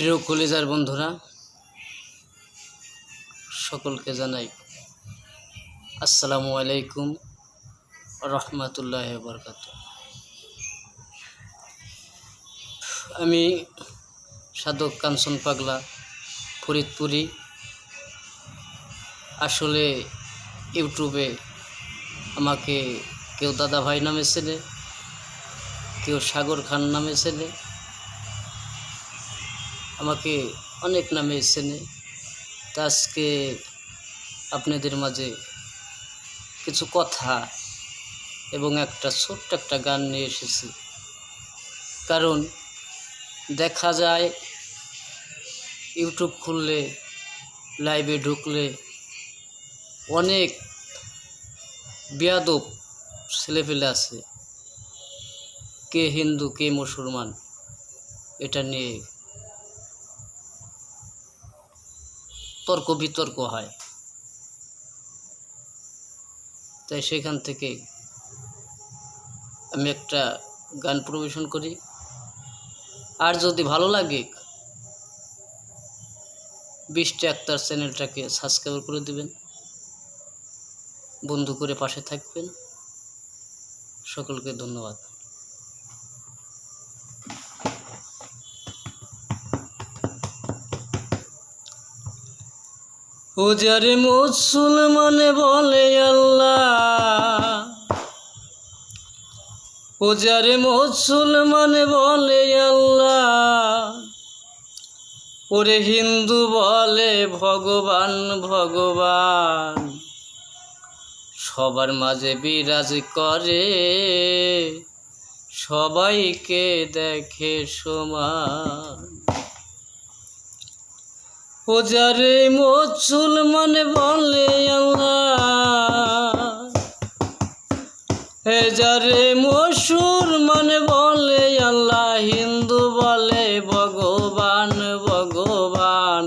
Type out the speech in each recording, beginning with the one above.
প্রিয় কলিজার বন্ধুরা, সকলকে জানাই আসসালামু আলাইকুম রহমতুল্লাহি ওয়া বারাকাতুহু। আমি সাধক কাঞ্চন পাগলা ফরিদপুরি। আসলে ইউটিউবে আমাকে কেউ দাদা ভাই নামে চেনে, কেউ সাগর খান নামে চেনে, আমাকে অনেক নামে চেনে। তা আজকে আপনাদের মাঝে কিছু কথা এবং একটা ছোট্ট একটা গান নিয়ে এসেছি। কারণ দেখা যায় ইউটিউব খুললে, লাইভে ঢুকলে অনেক বেয়াদব ছেলেপেলে আছে, কে হিন্দু কে মুসলমান এটা নিয়ে তর্ক বিতর্ক হয়। তাই সেখান থেকে আমি একটা গান পরিবেশন করি। আর যদি ভালো লাগে বৃষ্টি আক্তার চ্যানেলটাকে সাবস্ক্রাইব করে দেবেন, বন্ধু করে পাশে থাকবেন। সকলকে ধন্যবাদ। ও যারে মুসলমানে বলে আল্লাহ, ও যারে মুসলমানে বলে আল্লাহ, ওরে হিন্দু বলে ভগবান ভগবান, সবার মাঝে বিরাজ করে, সবাইকে দেখে সমান। ও যারে মুসলমানে বলে আল্লাহ, হে যারে মুসলমানে বলে আল্লাহ, হিন্দু বলে ভগবান ভগবান,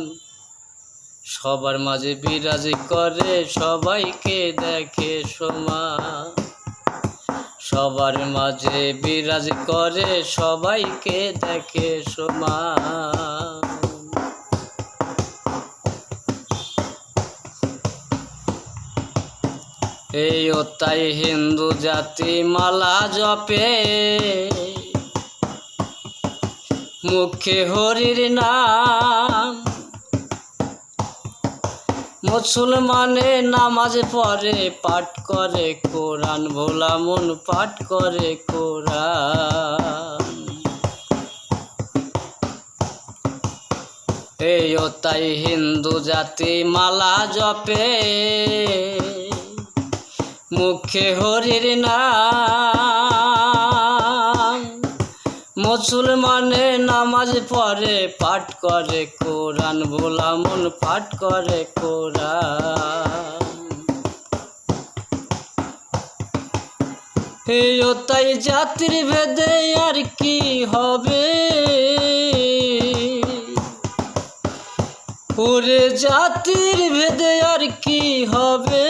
সবার মাঝে বিরাজ করে, সবাইকে দেখে সমান। সবার মাঝে বিরাজ করে, সবাইকে দেখে সমান। এই ও তাই হিন্দু জাতি মালা জপে, মুখে হরির নাম, মুসলমানে নামাজ পড়ে, পাঠ করে কোরআন, ভোলা মন পাঠ করে কোরআন। এই ও তাই হিন্দু জাতি মালা জপে, মুখে হরির নাম, মুসলমানে নামাজ পড়ে, পাঠ করে কোরআন, ভোলা মন পাঠ করে কোরআন। এই ও তাই জাতির ভেদে আর কি হবে, ওরে জাতির ভেদে আর কি হবে,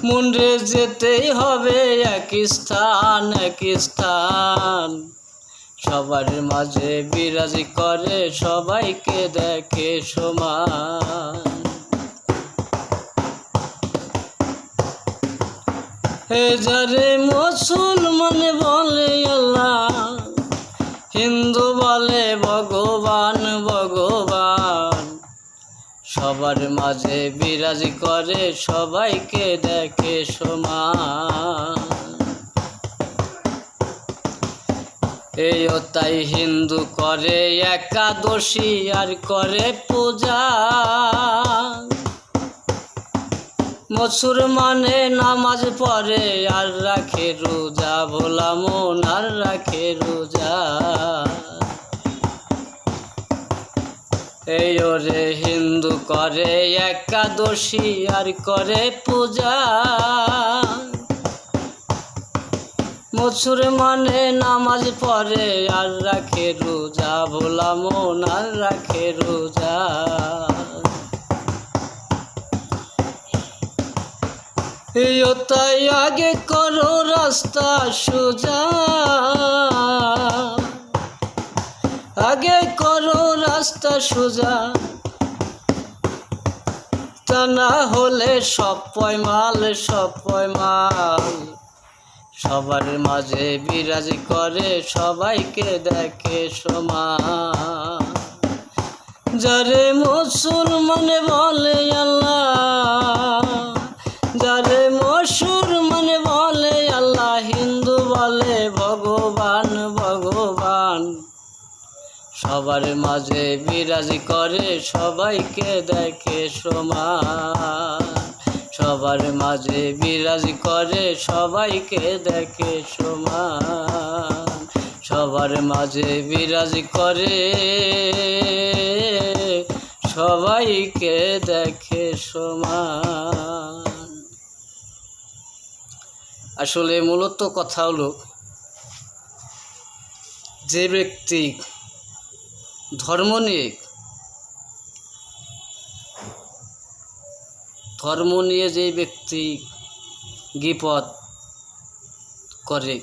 মনরে যেতেই হবে এক স্থান এক স্থান, সবার মাঝে বিরাজ করে, সবাইকে দেখে সমান। হে যারে মুসলমানে বলে আল্লাহ, হিন্দু বলে ভগবান ভগবান, সবার মাঝে বিরাজ করে, সবাইকে দেখে সমান। এই ও তাই হিন্দু করে একাদশী আর করে পূজা, মুসলমানে নামাজ পড়ে আর রাখে রোজা, ভোলা মন আর রাখে রোজা। এই ওরে হিন্দু করে একাদশী আর করে পূজা, মুসলমানে নামাজ পড়ে আর রাখে রোজা, ভোলা মন আর রাখে রোজা। এই ও তাই আগে করো রাস্তা সোজা, রাস্তা সোজা, তা না হলে সব পয়মাল সব পয়মাল। সবার মাঝে বিরাজ করে, সবাইকে দেখে সমান। যারে মুসলমানে বলে আল্লাহ, যারে মুসলমানে বলে আল্লাহ, হিন্দু বলে ভগবান ভগবান। সবার মাঝে বিরাজ করে, সবাইকে দেখে সমান। সবার মাঝে বিরাজ করে, সবাইকে দেখে সমান। সবার মাঝে বিরাজ করে, সবাইকে দেখে সমান। আসলে মূলত কথা হলো, যে ব্যক্তি ধর্ম নিয়ে যে ব্যক্তি গিবত করে,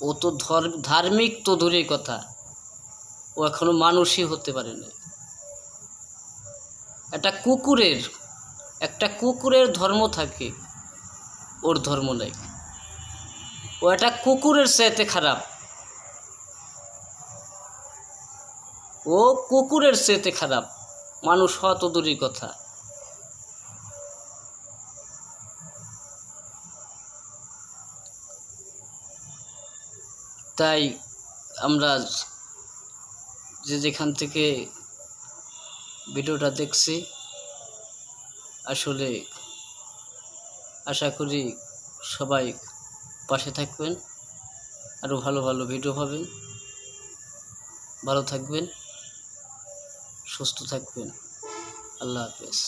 ও তো ধার্মিক তো দূরের কথা, ও এখনো মানুষই হতে পারে না। একটা কুকুরের ধর্ম থাকে, ওর ধর্ম নাই। ও একটা কুকুরের চাইতে খারাপ, ও কুকুরের চাইতে খারাপ, মানুষ হওয়া তো দূরের কথা। তাই আমরা যেখান থেকে ভিডিওটা দেখছি, আসলে আশা করি সবাই পাশে থাকবেন, আরও ভালো ভালো ভিডিও পাবেন। ভালো থাকবেন, সুস্থ থাকবেন। আল্লাহ হাফেজ।